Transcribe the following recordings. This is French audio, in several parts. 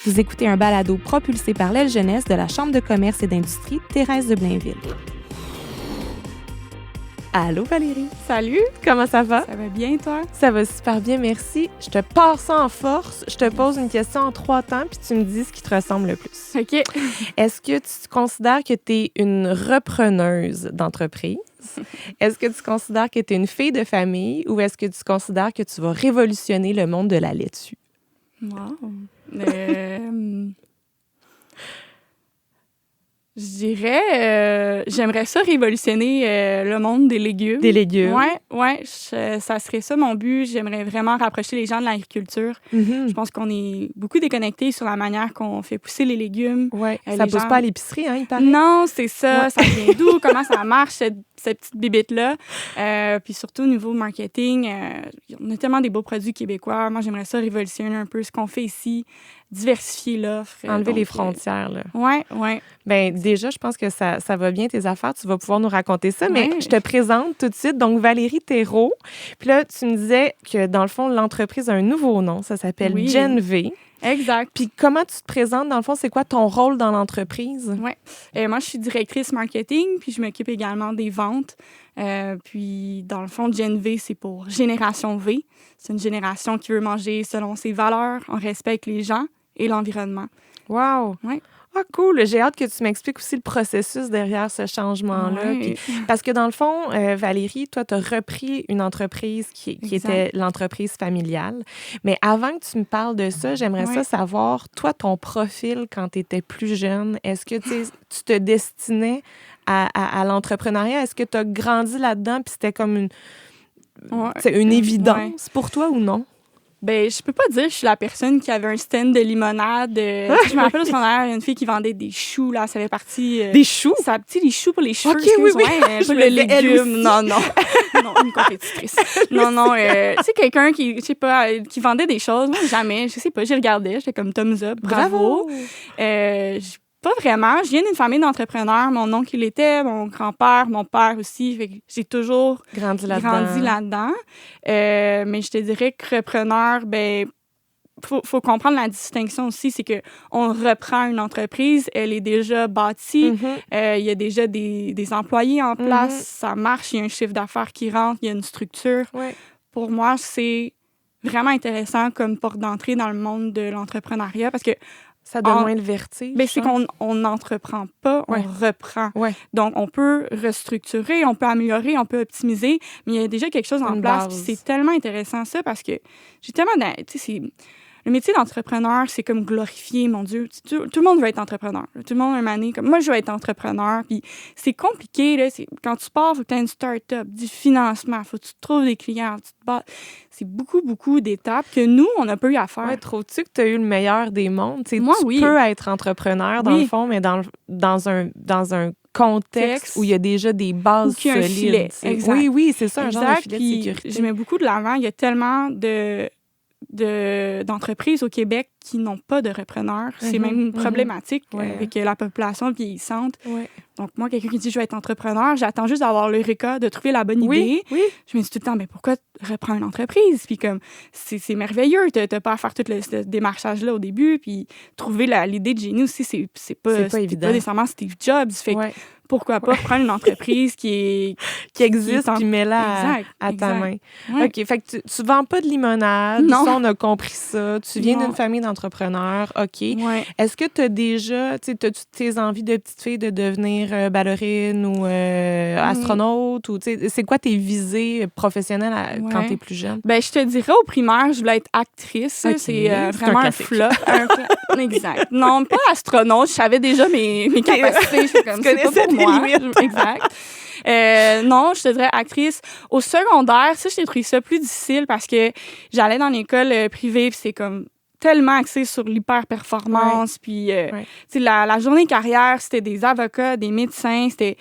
Vous écoutez un balado propulsé par l'aile jeunesse de la Chambre de commerce et d'industrie Thérèse de Blainville. Allô Valérie! Salut! Comment ça va? Ça va bien, toi? Ça va super bien, merci. Je te passe ça en force. Je te pose une question en 3 temps, puis tu me dis ce qui te ressemble le plus. OK. Est-ce que tu considères que tu es une repreneuse d'entreprise? Est-ce que tu considères que tu es une fille de famille ou est-ce que tu considères que tu vas révolutionner le monde de la laitue? Wow! Je dirais, j'aimerais ça révolutionner le monde des légumes. Des légumes? Ouais, ça serait ça mon but. J'aimerais vraiment rapprocher les gens de l'agriculture. Mm-hmm. Je pense qu'on est beaucoup déconnectés sur la manière qu'on fait pousser les légumes. Ouais. Ça pousse pas à l'épicerie, hein, il paraît? Non, c'est ça. Ouais. Ça vient d'où? Comment ça marche, cette petite bibite-là? Puis surtout, au niveau marketing, on a tellement des beaux produits québécois. Moi, j'aimerais ça révolutionner un peu ce qu'on fait ici, diversifier l'offre. Enlever les frontières, là. Ouais. Bien, déjà, je pense que ça va bien, tes affaires. Tu vas pouvoir nous raconter ça. Mais je te présente tout de suite. Donc, Valérie Thérault. Puis là, tu me disais que, dans le fond, l'entreprise a un nouveau nom. Ça s'appelle Gen V. Exact. Puis comment tu te présentes? Dans le fond, c'est quoi ton rôle dans l'entreprise? Oui. Moi, je suis directrice marketing, puis je m'occupe également des ventes. Puis, dans le fond, Gen V, c'est pour Génération V. C'est une génération qui veut manger selon ses valeurs, on respecte les gens et l'environnement. Wow! Oui. Ah, cool! J'ai hâte que tu m'expliques aussi le processus derrière ce changement-là. Oui. Puis, parce que dans le fond, Valérie, toi, tu as repris une entreprise qui était l'entreprise familiale. Mais avant que tu me parles de ça, j'aimerais ça savoir, toi, ton profil quand tu étais plus jeune, est-ce que tu te destinais à l'entrepreneuriat? Est-ce que tu as grandi là-dedans puis c'était comme une évidence pour toi ou non? Ben, je peux pas dire que je suis la personne qui avait un stand de limonade. Je me rappelle au secondaire, il y a une fille qui vendait des choux, là, ça fait partie... des choux? Ça les choux pour les cheveux. OK, oui. Pour le légume. Non. Non, une compétitrice. Non, tu sais, quelqu'un qui, je sais pas, qui vendait des choses. Moi, jamais, je sais pas, j'y regardais, j'étais comme thumbs up, bravo. Pas vraiment. Je viens d'une famille d'entrepreneurs. Mon oncle, il était, mon grand-père, mon père aussi. Fait que j'ai toujours grandi là-dedans. Mais je te dirais que repreneur, ben, faut comprendre la distinction aussi. C'est qu'on reprend une entreprise, elle est déjà bâtie. Il y a déjà des employés en place. Ça marche, il y a un chiffre d'affaires qui rentre, il y a une structure. Ouais. Pour moi, c'est vraiment intéressant comme porte d'entrée dans le monde de l'entrepreneuriat parce que ça donne moins le vertige. Ben, c'est qu'on n'entreprend pas, on reprend. Ouais. Donc, on peut restructurer, on peut améliorer, on peut optimiser, mais il y a déjà quelque chose en place. Puis c'est tellement intéressant, ça, parce que j'ai tellement... Tu sais, le métier d'entrepreneur, c'est comme glorifié, mon Dieu. Tout le monde veut être entrepreneur. Tout le monde a une année comme moi, je veux être entrepreneur. Puis c'est compliqué, là. Quand tu pars, il faut que tu aies une start-up, du financement, il faut que tu trouves des clients, tu te bats. C'est beaucoup d'étapes que nous, on n'a pas eu à faire. Ouais, trouves-tu que tu as eu le meilleur des mondes? Moi, tu peux être entrepreneur, dans le fond, mais dans un contexte où il y a déjà des bases solides. Un filet. Exact. Oui, c'est ça, un genre de filet de sécurité. Je mets beaucoup de l'avant. Il y a tellement d'entreprises au Québec qui n'ont pas de repreneurs. C'est même problématique avec la population vieillissante. Ouais. Donc, moi, quelqu'un qui dit « je vais être entrepreneur », j'attends juste d'avoir l'eureka, de trouver la bonne idée. Oui. Je me dis tout le temps « mais pourquoi reprendre une entreprise? » Puis comme, c'est merveilleux, t'as pas à faire tout ce démarchage-là au début, puis trouver l'idée de génie aussi, c'est pas évident. Pas nécessairement Steve Jobs. Fait que pourquoi pas prendre une entreprise qui existe puis mets-la à ta main. Ouais. OK, fait que tu vends pas de limonade. Non. Ça, on a compris ça. Tu viens d'une famille d'entrepreneurs. OK. Ouais. Est-ce que tu as déjà, tu sais, tes envies de petite fille de devenir ballerine ou astronaute? Ou, c'est quoi tes visées professionnelles quand tu es plus jeune? Ben, je te dirais au primaire, je voulais être actrice. Okay. C'est vraiment un flop. Exact. Non, pas astronaute. Je savais déjà mes capacités. Je comme, c'est pas pour moi. Exact. Non, je te dirais actrice. Au secondaire, ça, j'ai trouvé ça plus difficile parce que j'allais dans l'école privée, puis c'est comme tellement axé sur l'hyper-performance. Puis, la journée carrière, c'était des avocats, des médecins, c'était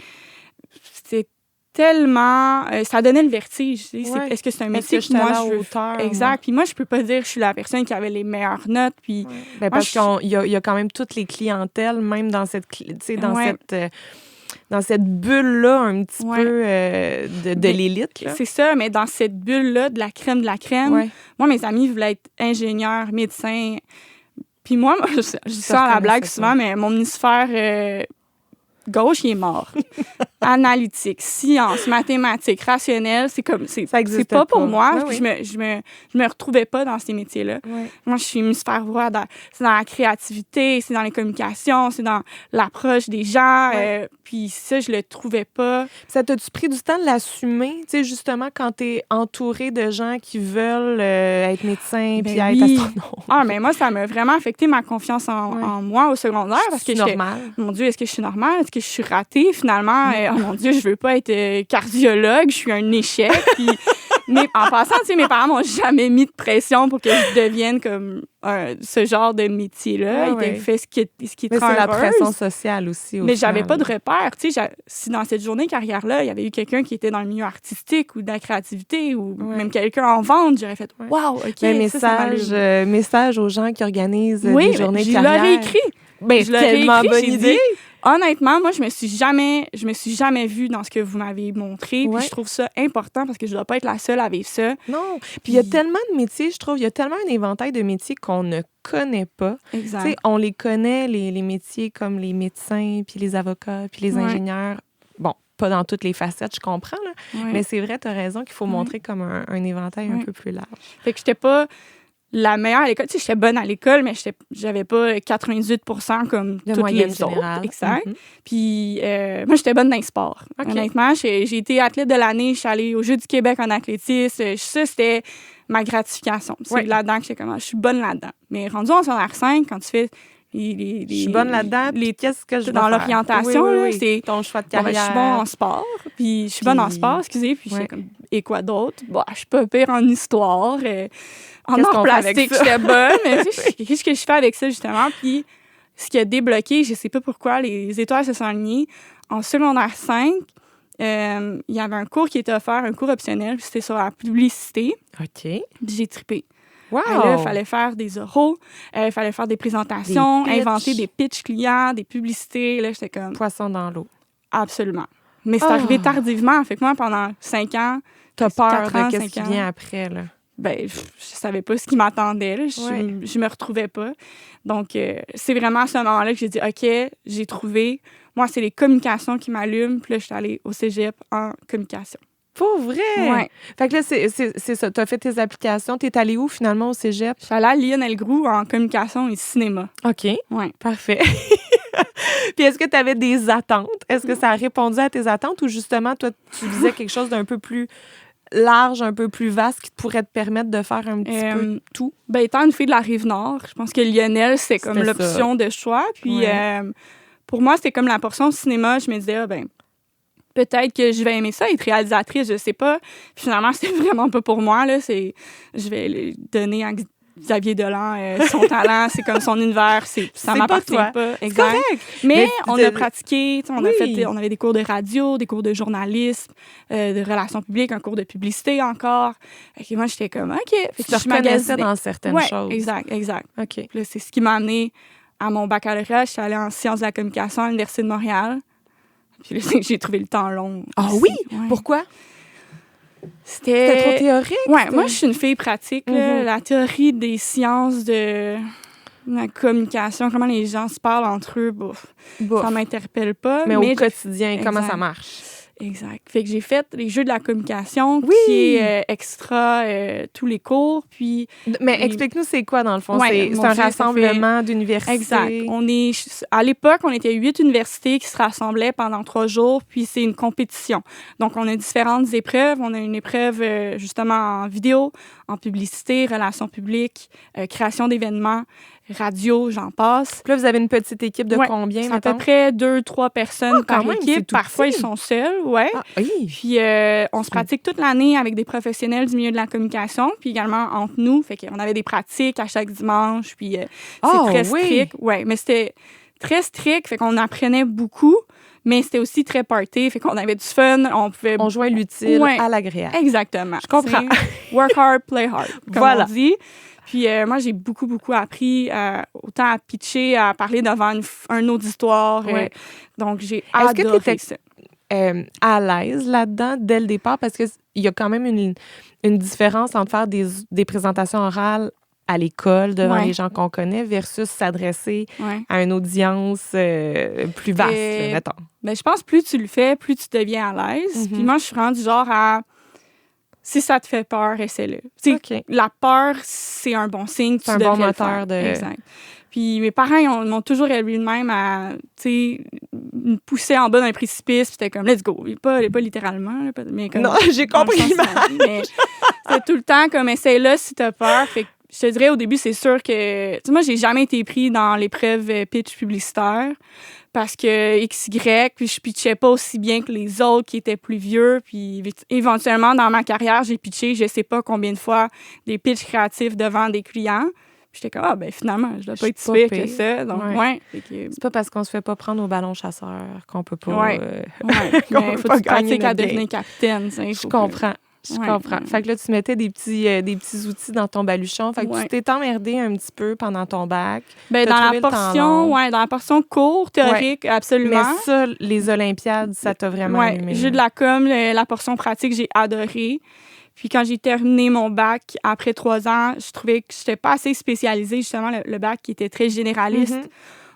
tellement... ça donnait le vertige. Est-ce que c'est un métier que moi, je veux... Hauteur, exact. Puis moi, je peux pas dire que je suis la personne qui avait les meilleures notes. Puis parce qu'il y a quand même toutes les clientèles, même dans cette... dans cette bulle-là, un petit peu de l'élite. Là. C'est ça, mais dans cette bulle-là, de la crème, moi, mes amis voulaient être ingénieurs, médecins. Puis moi, je dis ça à la blague souvent, mais mon hémisphère gauche, il est mort. Analytique, science, mathématiques, rationnel, c'est pas pour moi. Oui. Je me retrouvais pas dans ces métiers-là. Oui. Moi, je suis hémisphère droit. C'est dans la créativité, c'est dans les communications, c'est dans l'approche des gens. Puis ça, je le trouvais pas. Ça t'a-tu pris du temps de l'assumer? Tu sais, justement, quand t'es entouré de gens qui veulent être médecins puis être astronaute. Ah, mais moi, ça m'a vraiment affecté ma confiance en moi au secondaire. Parce que normal. Mon Dieu, est-ce que je suis normale? Est-ce que je suis ratée? Finalement, oh mon Dieu, je veux pas être cardiologue, je suis un échec. Puis, mais en passant, tu sais, mes parents m'ont jamais mis de pression pour que je devienne comme ce genre de métier-là. Ils t'ont fait ce qui te rend heureuse. C'est la pression sociale aussi. Mais j'avais pas de repère. Tu sais, si dans cette journée carrière-là, il y avait eu quelqu'un qui était dans le milieu artistique ou de la créativité ou même quelqu'un en vente, j'aurais fait « Wow, OK, message aux gens qui organisent des journées de carrière. Je l'aurais écrit. Tellement bonne idée. Honnêtement, moi, je me suis jamais vue dans ce que vous m'avez montré. Puis je trouve ça important parce que je dois pas être la seule à vivre ça. Non. Puis il y a tellement de métiers, je trouve, il y a tellement un éventail de métiers qu'on ne connaît pas. Exact. Tu sais, on les connaît, les métiers comme les médecins, puis les avocats, puis les ingénieurs. Bon, pas dans toutes les facettes, je comprends, là. Mais c'est vrai, tu as raison qu'il faut montrer comme un éventail un peu plus large. Fait que j'étais pas la meilleure à l'école. Tu sais, j'étais bonne à l'école, mais j'avais pas 98 comme de toutes les autres. Générale. Exact. Puis moi, j'étais bonne dans les sports. Okay. Honnêtement, j'ai été athlète de l'année. Je suis allée aux Jeux du Québec en athlétisme. Ça, c'était ma gratification. C'est là-dedans que je suis bonne là-dedans. Mais rendu en secondaire 5, quand tu fais je suis bonne là-dedans. Qu'est-ce que je vais dans faire? l'orientation, oui. c'est ton choix de carrière. Je suis bonne en sport. Puis je suis bonne en sport, excusez. Puis j'étais comme, et quoi d'autre? Bon, je suis pas pire en histoire. En art plastique, j'étais bonne. Mais qu'est-ce que je fais avec ça, justement? Puis ce qui a débloqué, je sais pas pourquoi, les étoiles se sont alignées. En secondaire 5, il y avait un cours qui était offert, un cours optionnel. C'était sur la publicité. OK. Puis j'ai trippé. Wow! Là, il fallait faire des oraux, il fallait faire des présentations, inventer des pitchs clients, des publicités. Là, j'étais comme... Poisson dans l'eau. Absolument. Mais c'est arrivé tardivement. Fait que moi, pendant 5 ans... T'as peur de qu'est-ce qui vient après, là? Ben, je savais pas ce qui m'attendait. Là. Je me retrouvais pas. Donc, c'est vraiment à ce moment-là que j'ai dit, OK, j'ai trouvé. Moi, c'est les communications qui m'allument. Puis là, je suis allée au cégep en communication. Pour vrai? Ouais. Fait que là, c'est ça. T'as fait tes applications. T'es allée où, finalement, au cégep? Je suis allée à Lionel Groux en communication et cinéma. OK. Ouais. Parfait. Puis est-ce que tu avais des attentes? Est-ce que ça a répondu à tes attentes ou justement, toi, tu visais quelque chose d'un peu plus large, un peu plus vaste qui pourrait te permettre de faire un petit peu tout? Ben, étant une fille de la Rive-Nord, je pense que Lionel, c'est comme l'option de choix. Puis pour moi, c'était comme la portion cinéma. Je me disais, peut-être que je vais aimer ça, être réalisatrice, je sais pas. Puis finalement, c'est vraiment pas pour moi. Là. Je vais donner à Xavier Dolan son talent, c'est comme son univers, ça m'appartient pas. C'est correct. Mais on a pratiqué, on avait des cours de radio, des cours de journalisme, de relations publiques, un cours de publicité encore. Et moi, j'étais comme, OK. Tu te reconnaissais dans certaines choses. Exact. OK. Puis là, c'est ce qui m'a amené à mon baccalauréat. Je suis allée en sciences de la communication à l'Université de Montréal. Puis là, j'ai trouvé le temps long. Ah oui? Ouais. Pourquoi? C'était trop théorique? Oui, moi, je suis une fille pratique. Là. La théorie des sciences de la communication, comment les gens se parlent entre eux, ça m'interpelle pas. Mais au quotidien, comment ça marche? Exact. Fait que j'ai fait les Jeux de la communication, qui est extra tous les cours. Puis mais explique-nous, c'est quoi, dans le fond? C'est un rassemblement d'universités? Exact. À l'époque, on était 8 universités qui se rassemblaient pendant 3 jours, puis c'est une compétition. Donc, on a différentes épreuves. On a une épreuve, justement, en vidéo, en publicité, relations publiques, création d'événements, radio, j'en passe. Puis là, vous avez une petite équipe de combien, à peu près 2-3 personnes par équipe. Parfois, ils sont seuls, Puis, on se pratique toute l'année avec des professionnels du milieu de la communication, puis également entre nous. Fait qu'on avait des pratiques à chaque dimanche, puis c'est très strict. Ouais, mais c'était très strict, fait qu'on apprenait beaucoup, mais c'était aussi très party, fait qu'on avait du fun. On jouait l'utile à l'agréable. Exactement. Je comprends. Work hard, play hard, comme on dit. Puis moi, j'ai beaucoup appris, autant à pitcher, à parler devant un auditoire. Donc, j'ai adoré ça. À l'aise là-dedans dès le départ? Parce qu'il y a quand même une différence entre faire des présentations orales à l'école, devant Ouais. les gens qu'on connaît, versus s'adresser Ouais. à une audience plus vaste, là, mettons. Ben, je pense que plus tu le fais, plus tu deviens à l'aise. Puis moi, je suis rendue du genre à... Si ça te fait peur, essaie-le. OK. La peur, c'est un bon signe. C'est un bon moteur de... Exact. Puis mes parents, ils m'ont toujours élevé de même à, tu sais, me pousser en bas d'un précipice. Puis c'était comme, let's go. Pas littéralement, là, mais comme... Non, j'ai compris. Mais c'était tout le temps comme, essaie-le si t'as peur. Fait que je te dirais, au début, c'est sûr que... Tu sais, moi, j'ai jamais été pris dans l'épreuve pitch publicitaire parce que XY, puis je pitchais pas aussi bien que les autres qui étaient plus vieux. Puis éventuellement, dans ma carrière, j'ai pitché je sais pas combien de fois des pitchs créatifs devant des clients. Puis j'étais comme, finalement, je dois pas être si pire que ça. Donc, C'est pas parce qu'on se fait pas prendre au ballon chasseur qu'on peut pas... Mais faut que tu pratiques à devenir capitaine. Je comprends. Je comprends. Fait que là, tu mettais des petits outils dans ton baluchon. Fait que tu t'es emmerdé un petit peu pendant ton bac. Ben, dans la portion cours, théorique, absolument. Mais ça, les Olympiades, ça t'a vraiment allumé. J'ai de la com, la portion pratique, j'ai adoré. Puis quand j'ai terminé mon bac, après 3 ans, je trouvais que je n'étais pas assez spécialisée. Justement, le bac qui était très généraliste.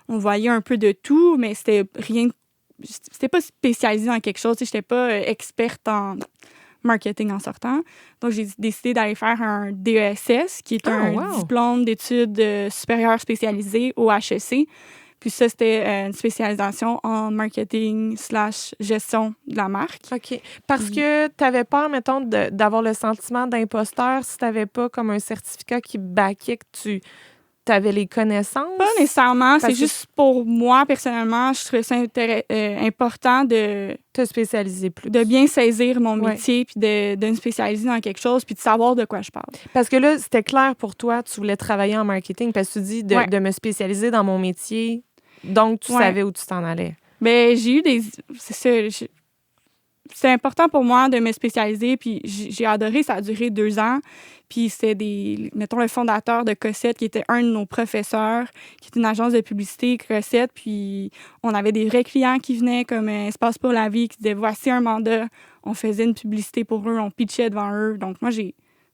On voyait un peu de tout, mais c'était rien... C'était pas spécialisé dans quelque chose. Je n'étais pas experte en marketing en sortant. Donc, j'ai décidé d'aller faire un DESS, qui est un diplôme d'études supérieures spécialisées au HEC. Puis ça, c'était une spécialisation en marketing/gestion de la marque. OK. Parce que tu avais peur, mettons, d'avoir le sentiment d'imposteur si tu n'avais pas comme un certificat qui backait que tu avais les connaissances? Pas nécessairement. C'est juste pour moi, personnellement, je trouvais ça important de... te spécialiser plus. De bien saisir mon métier, puis de me spécialiser dans quelque chose, puis de savoir de quoi je parle. Parce que là, c'était clair pour toi, tu voulais travailler en marketing, parce que tu dis de me spécialiser dans mon métier, donc tu savais où tu t'en allais. Bien, j'ai eu des... C'est ça, c'est important pour moi de me spécialiser, puis j'ai adoré, ça a duré 2 ans. Puis c'était mettons, le fondateur de Cossette, qui était un de nos professeurs, qui était une agence de publicité, Cossette. Puis on avait des vrais clients qui venaient, comme Espace pour la vie, qui disaient, voici un mandat. On faisait une publicité pour eux, on pitchait devant eux. Donc moi,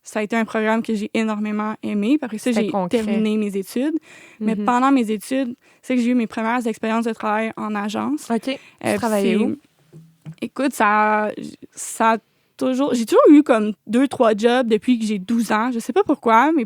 ça a été un programme que j'ai énormément aimé. Puis après ça, j'ai terminé mes études. Mais pendant mes études, c'est que j'ai eu mes premières expériences de travail en agence. OK. Tu travaillais où? Écoute, ça a toujours... J'ai toujours eu comme 2-3 jobs depuis que j'ai 12 ans. Je sais pas pourquoi, mais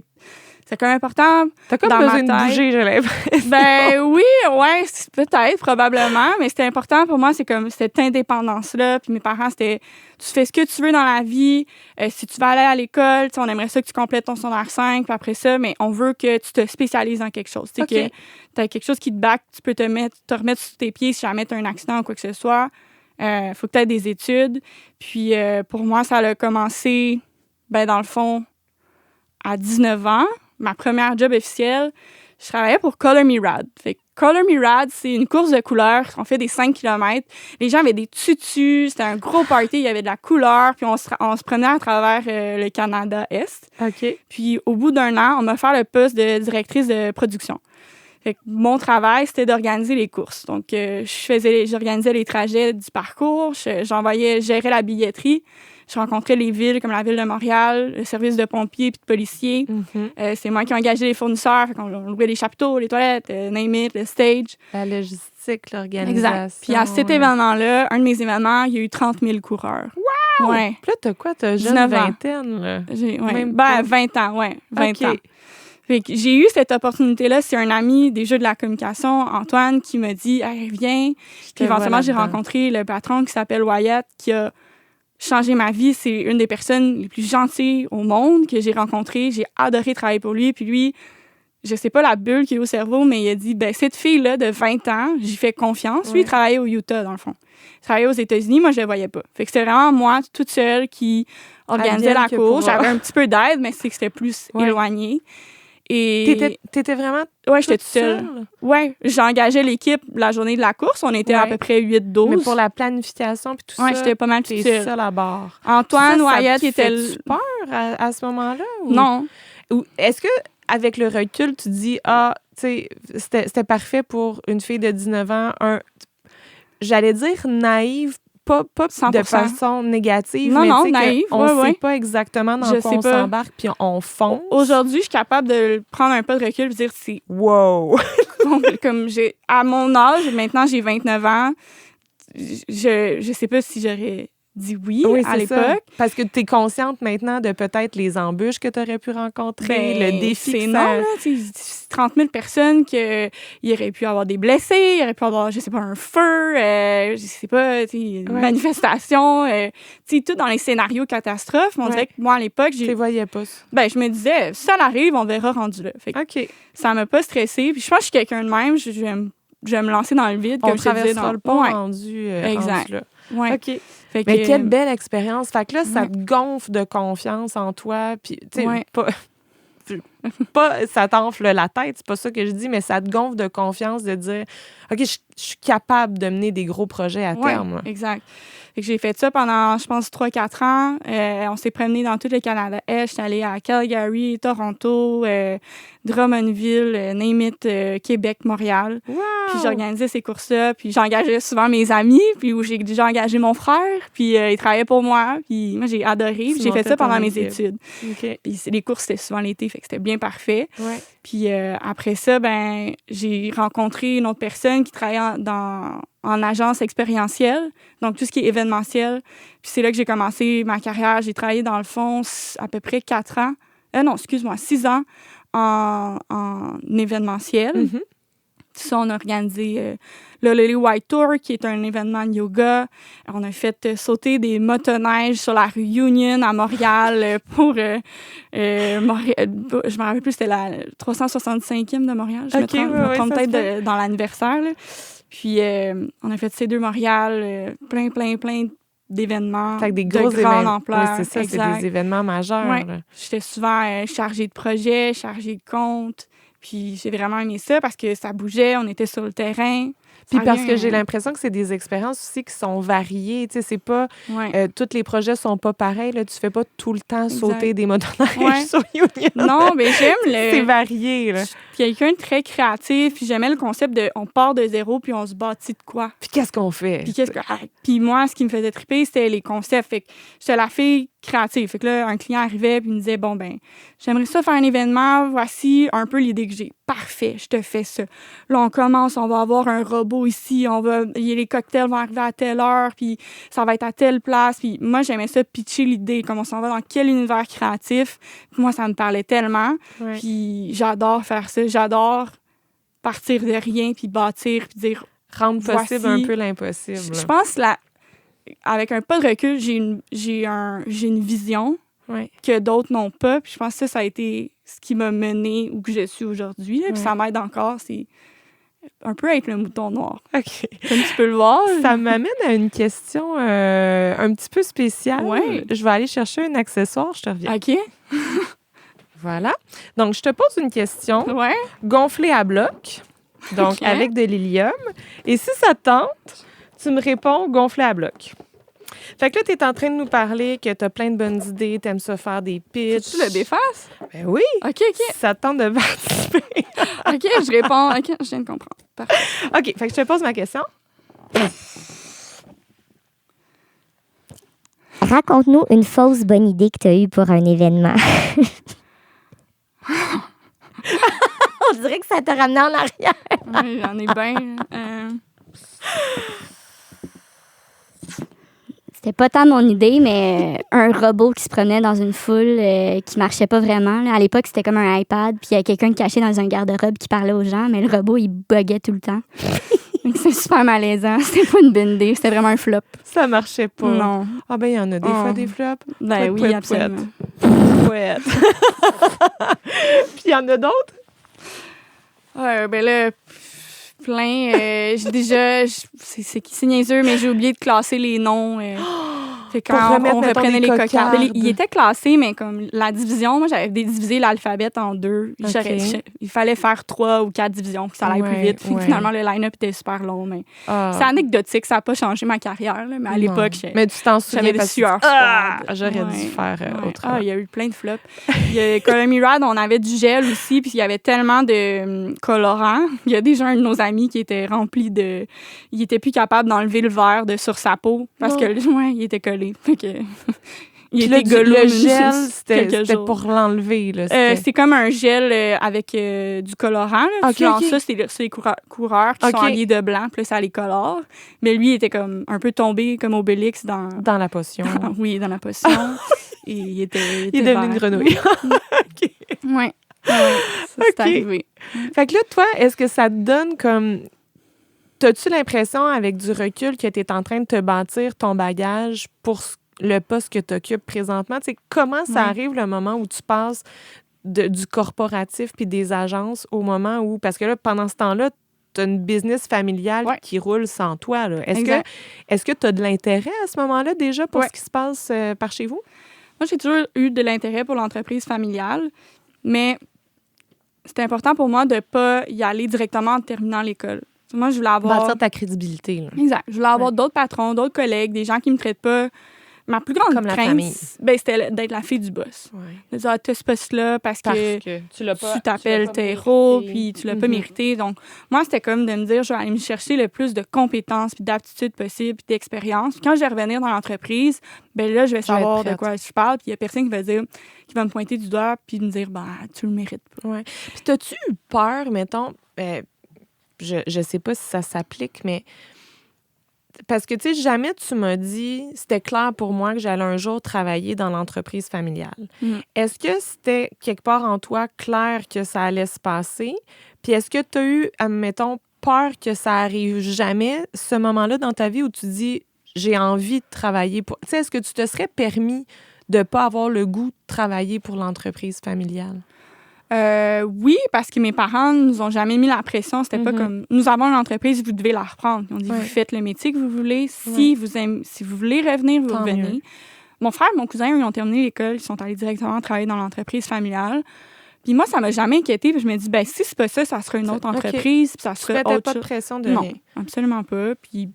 c'est quand même important. T'as comme besoin de bouger, j'ai l'impression. Ben oui, ouais, peut-être, probablement. Mais c'était important pour moi, c'est comme cette indépendance-là. Puis mes parents, c'était... Tu fais ce que tu veux dans la vie. Si tu vas aller à l'école, on aimerait ça que tu complètes ton secondaire 5. Puis après ça, mais on veut que tu te spécialises dans quelque chose. Que tu as quelque chose qui te back, tu peux te remettre sur tes pieds si jamais tu as un accident ou quoi que ce soit. Faut que tu aies des études. Puis pour moi, ça a commencé, dans le fond, à 19 ans. Ma première job officielle, je travaillais pour Color Me Rad. Fait que Color Me Rad, c'est une course de couleurs. On fait des 5 km. Les gens avaient des tutus. C'était un gros party. Il y avait de la couleur. Puis on se promenait à travers le Canada-Est. OK. Puis au bout d'1 an, on m'a offert le poste de directrice de production. Fait que mon travail, c'était d'organiser les courses. Donc, j'organisais les trajets du parcours, je gérais la billetterie. Je rencontrais les villes comme la ville de Montréal, le service de pompiers puis de policiers. C'est moi qui engageais les fournisseurs. Fait qu'on louait les chapiteaux, les toilettes, name it, le stage. La logistique, l'organisation. Exact. Puis à cet événement-là, un de mes événements, il y a eu 30 000 coureurs. Wow! Ouais. Puis là, t'as quoi? T'as jeune vingtaine, là? 20 ans, 20 ans. Fait que j'ai eu cette opportunité-là. C'est un ami des jeux de la communication, Antoine, qui m'a dit « Hey, viens ». Puis éventuellement, j'ai rencontré le patron qui s'appelle Wyatt, qui a changé ma vie. C'est une des personnes les plus gentilles au monde que j'ai rencontrées. J'ai adoré travailler pour lui. Puis lui, je sais pas la bulle qui est au cerveau, mais il a dit « Cette fille-là de 20 ans, j'y fais confiance. » Lui, il travaillait au Utah, dans le fond. Il travaillait aux États-Unis. Moi, je le voyais pas. Fait que c'était vraiment moi, toute seule, qui organisait la course. J'avais un petit peu d'aide, mais c'est que c'était plus éloigné. Et t'étais vraiment j'étais toute seule. Ouais, j'engageais l'équipe la journée de la course. On était à peu près 8-12. Mais pour la planification puis tout ça, j'étais pas mal toute seule à bord. Antoine Wyatt était... T'as-tu peur à ce moment-là? Ou... Non. Ou est-ce que avec le recul, tu dis, tu sais, c'était parfait pour une fille de 19 ans, j'allais dire naïve, pas 100%. de façon négative, non, mais non, tu sais naïve, on ne ouais. sait pas exactement dans quoi on s'embarque, puis on fonce. Aujourd'hui, je suis capable de prendre un pas de recul et dire c'est... Wow! Comme à mon âge, maintenant j'ai 29 ans, je sais pas si j'aurais dit oui à l'époque. Ça. Parce que tu es consciente maintenant de peut-être les embûches que tu aurais pu rencontrer, le défi c'est énorme, là. 30 000 personnes qu'il aurait pu avoir des blessés, il aurait pu avoir, je sais pas, un feu, je sais pas, une manifestation, tout dans les scénarios catastrophes. Mais on dirait que moi, à l'époque, tu les voyais pas. Je me disais, si ça arrive, on verra rendu là. Fait que ça m'a pas stressée. Puis je pense que je suis quelqu'un de même, je vais me lancer dans le vide, comme je te disais. Le pont rendu exact. Là. Ouais. OK. Mais quelle belle expérience. Fait que là, ça te gonfle de confiance en toi. Puis, tu sais, pas ça t'enfle la tête, c'est pas ça que je dis, mais ça te gonfle de confiance de dire OK, je suis capable de mener des gros projets à terme. Là. Exact. Fait que j'ai fait ça pendant, je pense, 3-4 ans. On s'est promené dans tout le Canada. J'étais allée à Calgary, Toronto, Drummondville, name it, Québec, Montréal. Wow! Puis j'organisais ces courses-là, puis j'engageais souvent mes amis, puis où j'ai déjà engagé mon frère, puis il travaillait pour moi, puis moi, j'ai adoré. Puis j'ai fait ça pendant mes études. Okay. Puis les courses, c'était souvent l'été, fait que c'était bien parfait. Ouais. Puis après ça, j'ai rencontré une autre personne qui travaillait en agence expérientielle, donc tout ce qui est événementiel. Puis c'est là que j'ai commencé ma carrière. J'ai travaillé, dans le fond, à peu près 6 ans en événementiel. Mm-hmm. Tout ça, on a organisé le Lily White Tour, qui est un événement de yoga. On a fait sauter des motoneiges sur la rue Union à Montréal pour... je me rappelle plus, c'était la 365e de Montréal. Je me trompe peut-être dans l'anniversaire. Là. Puis, on a fait C2 Montréal, plein d'événements de grande ampleur. Oui, c'est ça, exact. C'est des événements majeurs. Ouais. J'étais souvent chargée de projet, chargée de compte. Puis j'ai vraiment aimé ça parce que ça bougeait, on était sur le terrain. Puis parce que j'ai l'impression que c'est des expériences aussi qui sont variées. Tu sais, c'est pas... tous les projets sont pas pareils. Là. Tu fais pas tout le temps sauter des motoneiges sur Union. Non, mais j'aime c'est varié, là. Quelqu'un de très créatif. Puis j'aimais le concept de on part de zéro puis on se bâtit de quoi. Puis qu'est-ce qu'on fait? Puis moi, ce qui me faisait triper, c'était les concepts. Fait que j'étais la fille créative. Fait que là, un client arrivait puis il me disait, bon, j'aimerais ça faire un événement. Voici un peu l'idée que j'ai. Parfait, je te fais ça. Là, on commence, on va avoir un robot ici. Les cocktails vont arriver à telle heure, puis ça va être à telle place. Puis moi, j'aimais ça pitcher l'idée, comme on s'en va dans quel univers créatif. Puis moi, ça me parlait tellement. Ouais. Puis j'adore faire ça. J'adore partir de rien, puis bâtir, puis dire... Rendre possible un peu l'impossible. Je pense, avec un pas de recul, j'ai une vision que d'autres n'ont pas. Puis je pense que ça a été ce qui m'a menée où que je suis aujourd'hui. Puis ça m'aide encore. C'est un peu être le mouton noir. OK. Comme tu peux le voir. Ça m'amène à une question un petit peu spéciale. Ouais. Je vais aller chercher un accessoire, je te reviens. OK. Voilà. Donc, je te pose une question. Ouais. Gonflée à bloc, donc avec de l'hélium. Et si ça te tente, tu me réponds gonflé à bloc. Fait que là, tu es en train de nous parler que tu as plein de bonnes idées, tu aimes ça faire des pitchs. Tu le défasses? Ben oui. OK. Si ça te tente de participer. OK, je réponds. OK, je viens de comprendre. Parfait. OK, fait que je te pose ma question. Raconte-nous une fausse bonne idée que tu as eue pour un événement. On dirait que ça t'a ramené en arrière. Oui, j'en ai bien. C'était pas tant mon idée, mais un robot qui se promenait dans une foule qui marchait pas vraiment. Là. À l'époque, c'était comme un iPad, puis il y a quelqu'un caché dans un garde-robe qui parlait aux gens, mais le robot, il buguait tout le temps. C'est super malaisant. C'était pas une bonne idée. C'était vraiment un flop. Ça marchait pas. Non. Ah ben, il y en a des fois des flops. Ben oui, absolument. Pouette. Puis il y en a d'autres? Ben là, plein. J'ai déjà... C'est niaiseux, mais j'ai oublié de classer les noms. Fait que quand on reprenait les cocardes. Ils étaient classés, mais comme la division, moi, j'avais divisé l'alphabet en 2. Okay. Il fallait faire 3 ou 4 divisions, puis ça allait plus vite. Finalement, le line-up était super long, mais c'est anecdotique. Ça n'a pas changé ma carrière, là, mais à l'époque, mais tu t'en souviens, j'avais des sueurs. J'aurais dû faire autrement. Il y a eu plein de flops. Colony Rad, on avait du gel aussi, puis il y avait tellement de colorants. Il y a déjà un de nos amis qui était rempli de... Il était plus capable d'enlever le verre sur sa peau parce que il était collé. Fait que... Il était golo. Le gel, c'était pour l'enlever. C'est comme un gel avec du colorant. Ça, c'est les coureurs qui sont habillés de blanc, puis là, ça les colore. Mais lui, il était comme un peu tombé comme Obélix dans la potion. Oui, dans la potion. Et il est devenu une grenouille. OK. Oui. C'est arrivé. Fait que là, toi, est-ce que ça te donne comme... T'as-tu l'impression, avec du recul, que tu es en train de te bâtir ton bagage pour le poste que tu occupes présentement? Tu sais, comment ça arrive le moment où tu passes du corporatif puis des agences au moment où... Parce que là, pendant ce temps-là, tu as une business familiale qui roule sans toi. Là. Est-ce que tu as de l'intérêt à ce moment-là déjà pour ce qui se passe par chez vous? Moi, j'ai toujours eu de l'intérêt pour l'entreprise familiale, mais c'était important pour moi de ne pas y aller directement en terminant l'école. Moi, je voulais avoir... Bâtir ta crédibilité. Là. Exact. Je voulais avoir d'autres patrons, d'autres collègues, des gens qui me traitent pas... Ma plus grande crainte, c'était d'être la fille du boss. De dire, tu as ce poste-là parce que tu t'appelles terreau, puis tu l'as pas mérité. Donc, moi, c'était comme de me dire, je vais aller me chercher le plus de compétences, puis d'aptitudes possibles, puis d'expérience. Puis quand je vais revenir dans l'entreprise, ben là, je vais savoir de quoi je parle, puis il y a personne qui va me pointer du doigt, puis me dire, tu le mérites pas. Ouais. Puis t'as-tu eu peur, mettons, je sais pas si ça s'applique, mais... Parce que, tu sais, jamais tu m'as dit, c'était clair pour moi que j'allais un jour travailler dans l'entreprise familiale. Est-ce que c'était quelque part en toi clair que ça allait se passer? Puis est-ce que tu as eu, admettons, peur que ça arrive jamais, ce moment-là dans ta vie où tu dis, j'ai envie de travailler pour... Tu sais, est-ce que tu te serais permis de ne pas avoir le goût de travailler pour l'entreprise familiale? Oui, parce que mes parents nous ont jamais mis la pression. C'était pas comme, nous avons une entreprise, vous devez la reprendre. Ils ont dit, vous faites le métier que vous voulez. Si vous voulez revenir, vous revenez. Mieux. Mon frère et mon cousin, eux, ils ont terminé l'école. Ils sont allés directement travailler dans l'entreprise familiale. Puis moi, ça m'a jamais inquiétée. Puis je me dis, si c'est pas ça, ça sera une autre entreprise. Puis ça sera autre chose. Pas de pression de rien. Non, absolument pas. Puis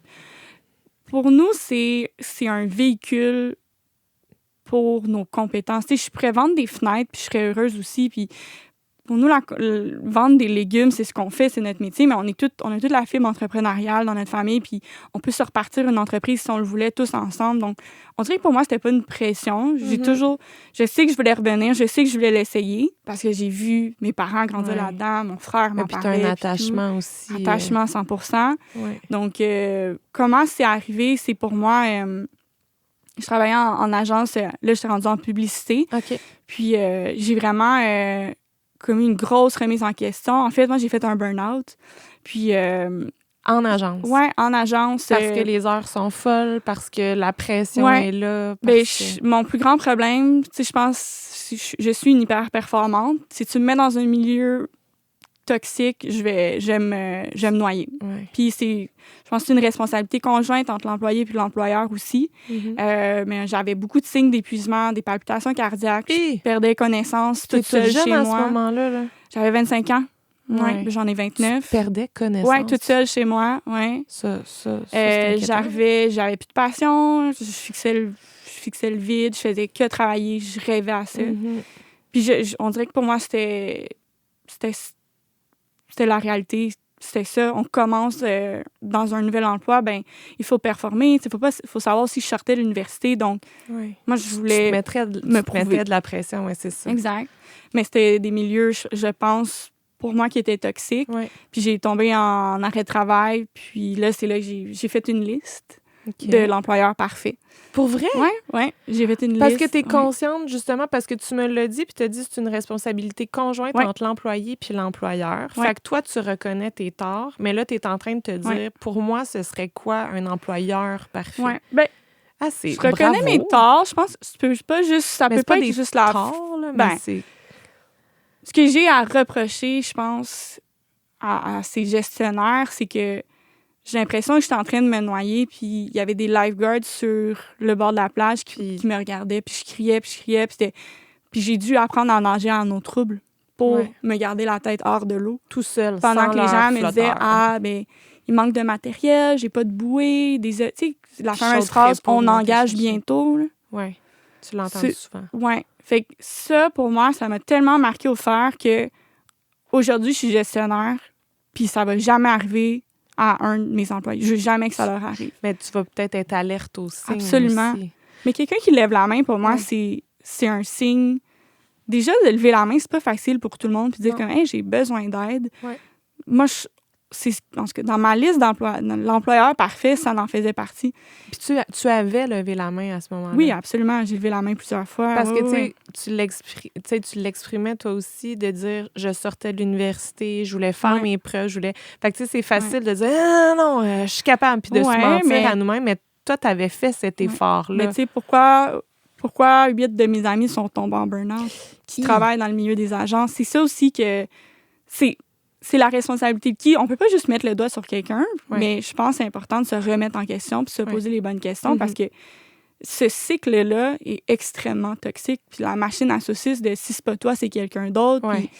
pour nous, c'est un véhicule pour nos compétences. Tu sais, je pourrais vendre des fenêtres, puis je serais heureuse aussi. Puis pour nous, vendre des légumes, c'est ce qu'on fait, c'est notre métier, mais on a toute la fibre entrepreneuriale dans notre famille, puis on peut se repartir une entreprise si on le voulait tous ensemble. Donc, on dirait que pour moi, c'était pas une pression. Je sais que je voulais revenir, je sais que je voulais l'essayer, parce que j'ai vu mes parents grandir là-dedans, mon frère m'en parlait. Puis t'as un attachement aussi. Attachement 100%. Donc, comment c'est arrivé, c'est pour moi... je travaillais en agence. Là, je suis rendue en publicité. Puis, j'ai vraiment commis une grosse remise en question. En fait, moi, j'ai fait un burn-out. Puis... en agence? Oui, en agence. Parce que les heures sont folles, parce que la pression est là. Mon plus grand problème, tu sais, je pense, je suis une hyper performante. Si tu me mets dans un milieu toxique, je vais me noyer. Puis je pense que c'est une responsabilité conjointe entre l'employé et l'employeur aussi. Mais j'avais beaucoup de signes d'épuisement, des palpitations cardiaques. Je perdais connaissance toute seule chez moi. À ce moment-là? Là? J'avais 25 ans. J'en ai 29. Tu perdais connaissance? Oui, toute seule chez moi. J'avais plus de passion. Je fixais le vide. Je faisais que travailler. Je rêvais à ça. Puis on dirait que pour moi, c'était la réalité, c'était ça. On commence dans un nouvel emploi, il faut performer. Il faut savoir si je sortais de l'université. Donc, moi, je voulais me prouver. Mettais de la pression, c'est ça. Exact. Mais c'était des milieux, je pense, pour moi, qui étaient toxiques. Puis j'ai tombé en arrêt de travail. Puis là, c'est là que j'ai fait une liste de l'employeur parfait. Pour vrai? Oui. J'ai fait une liste. Parce que tu es consciente, justement, parce que tu me l'as dit, puis tu as dit que c'est une responsabilité conjointe entre l'employé puis l'employeur. Fait que toi, tu reconnais tes torts, mais là, tu es en train de te dire, pour moi, ce serait quoi un employeur parfait? Je reconnais mes torts. Je pense que ça peut pas être juste la torts, là, mais ce que j'ai à reprocher, je pense, à ces gestionnaires, c'est que j'ai l'impression que j'étais en train de me noyer, puis il y avait des lifeguards sur le bord de la plage qui me regardaient, puis je criais, puis j'ai dû apprendre à nager en eau trouble pour me garder la tête hors de l'eau. Tout seul, pendant sans que les gens me disaient flotteur. « Ah, ben il manque de matériel, j'ai pas de bouée, tu sais, la fameuse phrase « On engage bientôt ». Oui, tu l'entends souvent. Oui, fait que ça, pour moi, ça m'a tellement marqué au fer que aujourd'hui, je suis gestionnaire, puis ça va jamais arriver à un de mes employés. Je veux jamais que ça leur arrive. Mais tu vas peut-être être alerte aux signes. Absolument. Aussi. Mais quelqu'un qui lève la main, pour moi, c'est un signe. Déjà, de lever la main, c'est pas facile pour tout le monde, puis dire comme, hey, j'ai besoin d'aide. Ouais. Moi, dans ma liste d'emplois, l'employeur parfait, ça en faisait partie. Puis tu avais levé la main à ce moment-là. Oui, absolument. J'ai levé la main plusieurs fois. Parce que tu l'exprimais toi aussi de dire je sortais de l'université, je voulais faire mes preuves, Fait que tu sais, c'est facile de dire non, je suis capable, puis de se mentir à nous-mêmes, mais toi, tu avais fait cet effort-là. Mais tu sais, pourquoi 8 de mes amis sont tombés en burn-out, qui travaillent dans le milieu des agences? C'est ça aussi que c'est la responsabilité de qui? On peut pas juste mettre le doigt sur quelqu'un, mais je pense que c'est important de se remettre en question puis se poser les bonnes questions parce que ce cycle-là est extrêmement toxique. Puis la machine à saucisse de si c'est pas toi, c'est quelqu'un d'autre. Puis,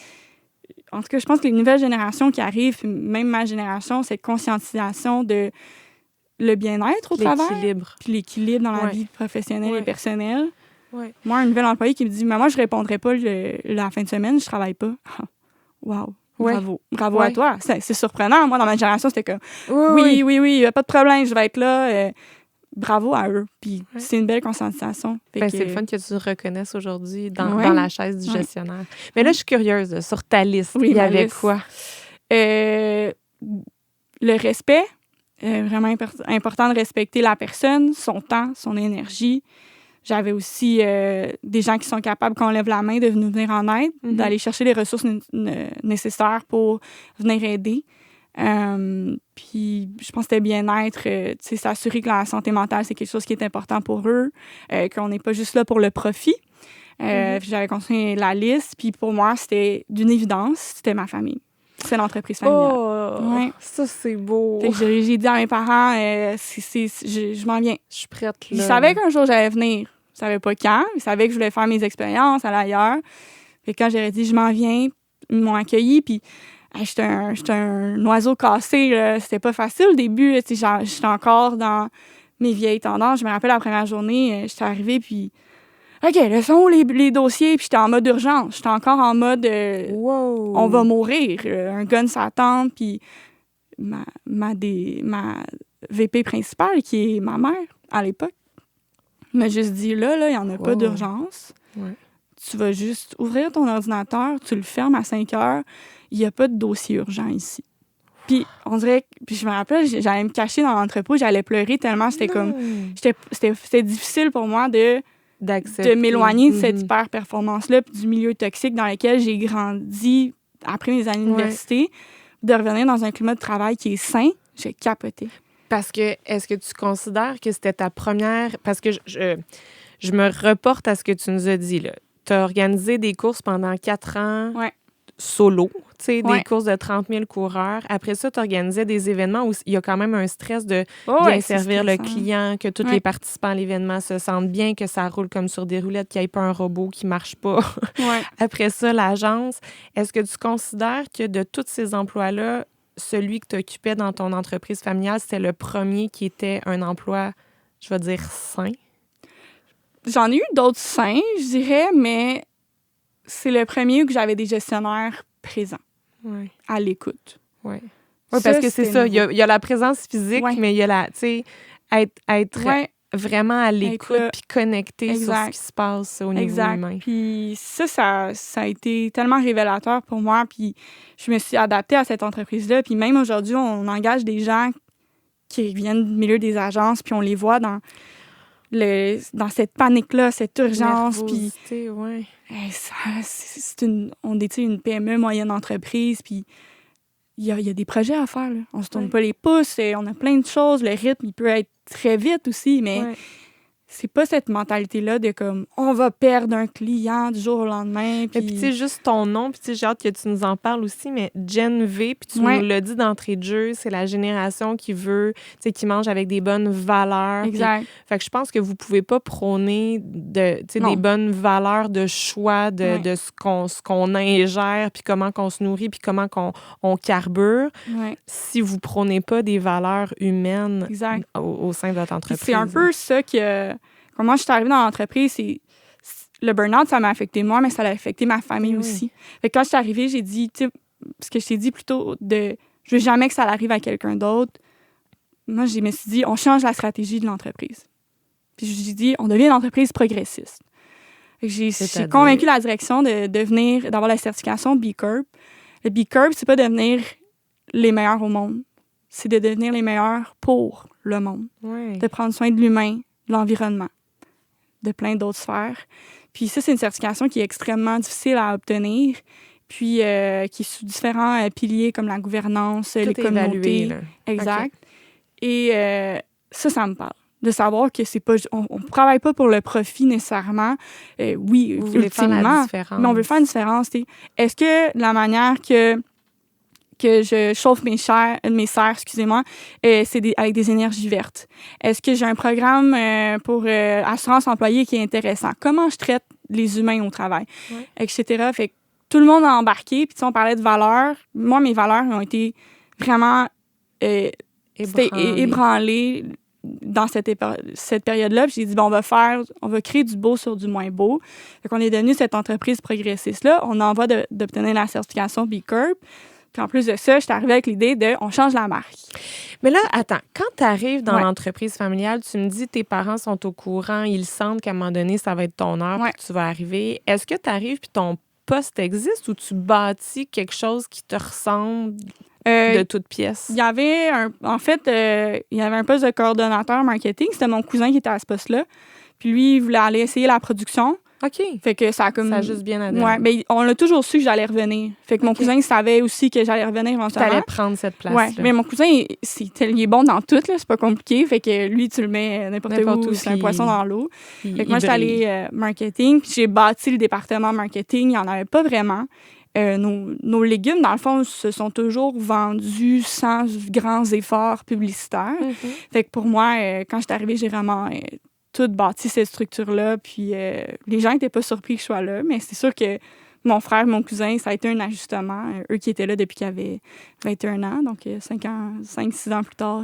en tout cas, je pense que les nouvelles générations qui arrivent, même ma génération, cette conscientisation de le bien-être au travail. Puis l'équilibre dans la vie professionnelle et personnelle. Ouais. Moi, un nouvel employé qui me dit « Moi, je répondrai pas la fin de semaine, je travaille pas. » Wow! Bravo à toi. C'est surprenant. Moi, dans ma génération, c'était comme oui, pas de problème, je vais être là. Bravo à eux. Puis c'est une belle conscientisation. C'est le fun que tu te reconnaisses aujourd'hui dans la chaise du gestionnaire. Mais là, je suis curieuse. Sur ta liste, il y avait quoi? Le respect. Vraiment important de respecter la personne, son temps, son énergie. J'avais aussi des gens qui sont capables, quand on lève la main, de nous venir en aide, d'aller chercher les ressources nécessaires pour venir aider. Puis, je pense que c'était bien-être, s'assurer que la santé mentale, c'est quelque chose qui est important pour eux, qu'on n'est pas juste là pour le profit. J'avais continué la liste, puis pour moi, c'était d'une évidence, c'était ma famille. C'est l'entreprise familiale. Ça, c'est beau. Fait que j'ai dit à mes parents, je m'en viens. Je suis prête. Là. Ils savaient qu'un jour, j'allais venir. Ils savaient pas quand. Ils savaient que je voulais faire mes expériences, aller ailleurs. Fait que quand j'aurais dit, je m'en viens, ils m'ont accueilli. Puis, j'étais un oiseau cassé. Là. C'était pas facile au début. J'étais encore dans mes vieilles tendances. Je me rappelle la première journée, j'étais arrivée, puis OK, là, sont les dossiers, puis j'étais en mode urgence. J'étais encore en mode on va mourir. Un gun s'attend, puis ma VP principale, qui est ma mère à l'époque, m'a juste dit là, il n'y en a pas d'urgence. Ouais. Tu vas juste ouvrir ton ordinateur, tu le fermes à 5 heures. Il n'y a pas de dossier urgent ici. Puis on dirait, puis je me rappelle, j'allais me cacher dans l'entrepôt, j'allais pleurer tellement c'était difficile pour moi de m'éloigner de cette hyper-performance-là, puis du milieu toxique dans lequel j'ai grandi après mes années d'université, de revenir dans un climat de travail qui est sain. J'ai capoté. Parce que, est-ce que tu considères que c'était ta première... Parce que je me reporte à ce que tu nous as dit, là. Tu as organisé des courses pendant 4 ans solo, tu sais, des courses de 30 000 coureurs. Après ça, tu organisais des événements où il y a quand même un stress de bien servir le client, que tous les participants à l'événement se sentent bien, que ça roule comme sur des roulettes, qu'il n'y ait pas un robot qui ne marche pas. Après ça, l'agence. Est-ce que tu considères que de tous ces emplois-là, celui que tu occupais dans ton entreprise familiale, c'était le premier qui était un emploi, je vais dire, sain? J'en ai eu d'autres sains, je dirais, mais c'est le premier où j'avais des gestionnaires présents, à l'écoute. Oui, parce que c'est ça. Il y a la présence physique, mais il y a la, tu sais, être vraiment à l'écoute puis connecté sur ce qui se passe au niveau humain. Puis ça a été tellement révélateur pour moi. Puis je me suis adaptée à cette entreprise-là. Puis même aujourd'hui, on engage des gens qui viennent du milieu des agences, puis on les voit dans cette panique-là, cette urgence. Puis on est une PME, moyenne entreprise, puis il y a des projets à faire. Là. On se tourne pas les pouces, on a plein de choses. Le rythme, il peut être très vite aussi, mais c'est pas cette mentalité-là de comme on va perdre un client du jour au lendemain. Puis tu sais, juste ton nom, puis tu sais, j'ai hâte que tu nous en parles aussi, mais Gen V, puis tu nous l'as dit d'entrée de jeu, c'est la génération qui veut, tu sais, qui mange avec des bonnes valeurs. Exact. Fait que je pense que vous pouvez pas prôner des bonnes valeurs de choix, de ce qu'on ingère, puis comment qu'on se nourrit, puis comment on carbure, si vous prônez pas des valeurs humaines au sein de votre entreprise. Puis c'est un peu ça que... Quand moi, je suis arrivée dans l'entreprise, le burn-out, ça m'a affecté moi, mais ça a affecté ma famille aussi. Fait que quand je suis arrivée, j'ai dit, tu sais, ce que je t'ai dit plutôt, je veux jamais que ça arrive à quelqu'un d'autre. Moi, je me suis dit, on change la stratégie de l'entreprise. Puis j'ai dit, on devient une entreprise progressiste. Fait que j'ai convaincu la direction d'avoir la certification B Corp. Le B Corp, c'est pas devenir les meilleurs au monde. C'est de devenir les meilleurs pour le monde. De prendre soin de l'humain, de l'environnement, de plein d'autres sphères. Puis ça, c'est une certification qui est extrêmement difficile à obtenir, puis qui est sous différents piliers comme la gouvernance, les communautés. Exact. Et ça me parle. De savoir que c'est pas... On travaille pas pour le profit nécessairement. Oui, vous voulez faire la différence. Mais on veut faire une différence. Est-ce que la manière que je chauffe mes serres, c'est avec des énergies vertes? Est-ce que j'ai un programme pour assurance employée qui est intéressant? Comment je traite les humains au travail? Etc. Fait que tout le monde a embarqué. Puis on parlait de valeurs. Moi, mes valeurs ont été vraiment ébranlées dans cette période-là. Puis j'ai dit, bon, on va créer du beau sur du moins beau. Fait qu'on est devenu cette entreprise progressiste-là. On en va d'obtenir la certification B Corp. Puis en plus de ça, je suis arrivée avec l'idée on change la marque. Mais là, attends, quand tu arrives dans l'entreprise familiale, tu me dis tes parents sont au courant, ils sentent qu'à un moment donné, ça va être ton heure, puis tu vas arriver. Est-ce que tu arrives puis ton poste existe ou tu bâtis quelque chose qui te ressemble de toutes pièces? Il y avait un poste de coordonnateur marketing. C'était mon cousin qui était à ce poste-là. Puis lui, il voulait aller essayer la production. OK. Fait que ça a juste bien adhéré. Ouais, mais on a toujours su que j'allais revenir. Fait que mon cousin savait aussi que j'allais revenir éventuellement. T'allais prendre cette place-là. Ouais, mais mon cousin, il est bon dans tout, là, c'est pas compliqué. Fait que lui, tu le mets n'importe où, c'est un poisson dans l'eau. Fait que moi, j'étais allée marketing, puis j'ai bâti le département marketing. Il n'y en avait pas vraiment. Nos légumes, dans le fond, se sont toujours vendus sans grands efforts publicitaires. Fait que pour moi, quand je suis arrivée, j'ai vraiment... tout bâti cette structure-là, puis les gens n'étaient pas surpris que je sois là, mais c'est sûr que mon frère, mon cousin, ça a été un ajustement. Eux qui étaient là depuis qu'ils avaient 21 ans, donc 5-6 ans plus tard,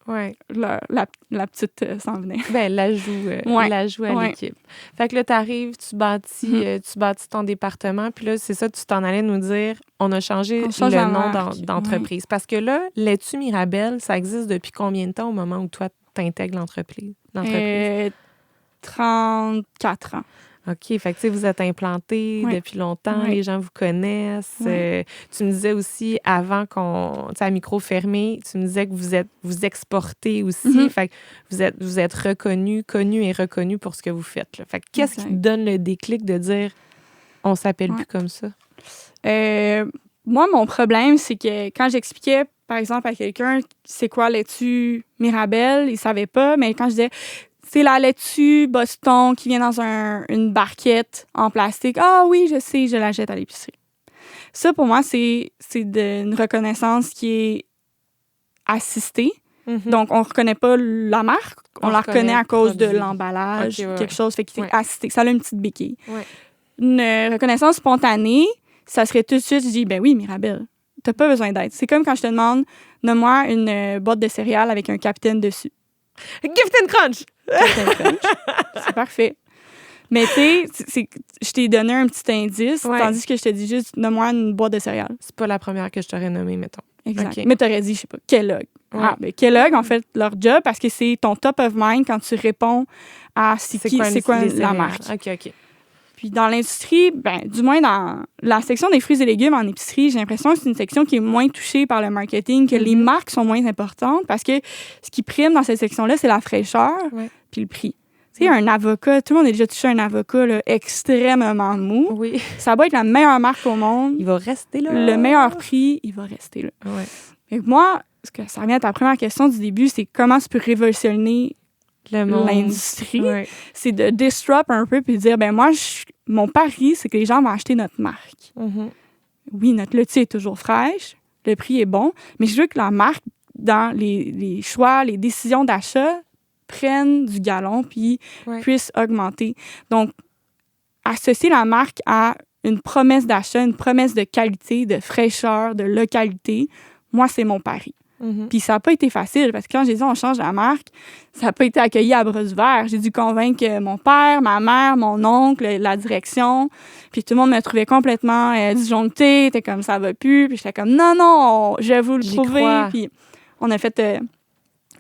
la petite s'en venait. Bien, l'ajout à l'équipe. Fait que là, t'arrives, tu bâtis ton département, puis là, c'est ça, tu t'en allais nous dire, on a changé le nom d'entreprise. Parce que là, Laitue Mirabelle, ça existe depuis combien de temps au moment où toi, t'intègres l'entreprise? 34 ans. OK. Fait que, vous êtes implanté depuis longtemps. Les gens vous connaissent. Tu me disais aussi, avant à micro fermé, tu me disais que vous exportez aussi. Fait que vous êtes connu et reconnu pour ce que vous faites, là. Fait que qu'est-ce qui te donne le déclic de dire, on s'appelle plus comme ça? Moi, mon problème, c'est que quand j'expliquais, par exemple, à quelqu'un, c'est quoi Laitue Mirabelle, il savait pas, mais quand je disais, c'est la laitue Boston qui vient dans une barquette en plastique. Ah oui, je sais, je l'achète à l'épicerie. Ça, pour moi, c'est une reconnaissance qui est assistée. Donc, on ne reconnaît pas la marque, on la reconnaît à cause de l'emballage, quelque chose, fait qu'il est assisté. Ça a une petite béquille. Une reconnaissance spontanée, ça serait tout de suite, je dis, ben oui, Mirabelle, t'as pas besoin d'aide. C'est comme quand je te demande, nomme-moi une boîte de céréales avec un capitaine dessus. Captain Crunch! Captain Crunch. C'est parfait. Mais tu sais, je t'ai donné un petit indice, tandis que je te dis juste, nomme-moi une boîte de céréales. C'est pas la première que je t'aurais nommée, mettons. Exact. Okay. Mais t'aurais dit, je sais pas, Kellogg. Ah, ben Kellogg, en fait, leur job, parce que c'est ton top of mind quand tu réponds à c'est quoi la marque. OK. Puis dans l'industrie, du moins dans la section des fruits et légumes en épicerie, j'ai l'impression que c'est une section qui est moins touchée par le marketing, que les marques sont moins importantes parce que ce qui prime dans cette section-là, c'est la fraîcheur puis le prix. Tu sais, un avocat, tout le monde a déjà touché un avocat là, extrêmement mou. Oui. Ça va être la meilleure marque au monde. Il va rester là. Le meilleur prix, il va rester là. Ouais. Et moi, ça revient à ta première question du début, c'est comment tu peux révolutionner l'industrie. Ouais. C'est de disrupt un peu puis de dire, moi, mon pari, c'est que les gens vont acheter notre marque. Mm-hmm. Oui, notre laitier est toujours fraîche, le prix est bon, mais je veux que la marque, dans les choix, les décisions d'achat, prennent du galon puis puissent augmenter. Donc, associer la marque à une promesse d'achat, une promesse de qualité, de fraîcheur, de localité, moi, c'est mon pari. Mm-hmm. Puis ça n'a pas été facile, parce que quand j'ai dit on change la marque, ça n'a pas été accueilli à bras ouverts. J'ai dû convaincre mon père, ma mère, mon oncle, la direction. Puis tout le monde me trouvait complètement disjonctée. T'es comme, ça va plus. Puis j'étais comme, non, je vais vous le prouver. Puis on a fait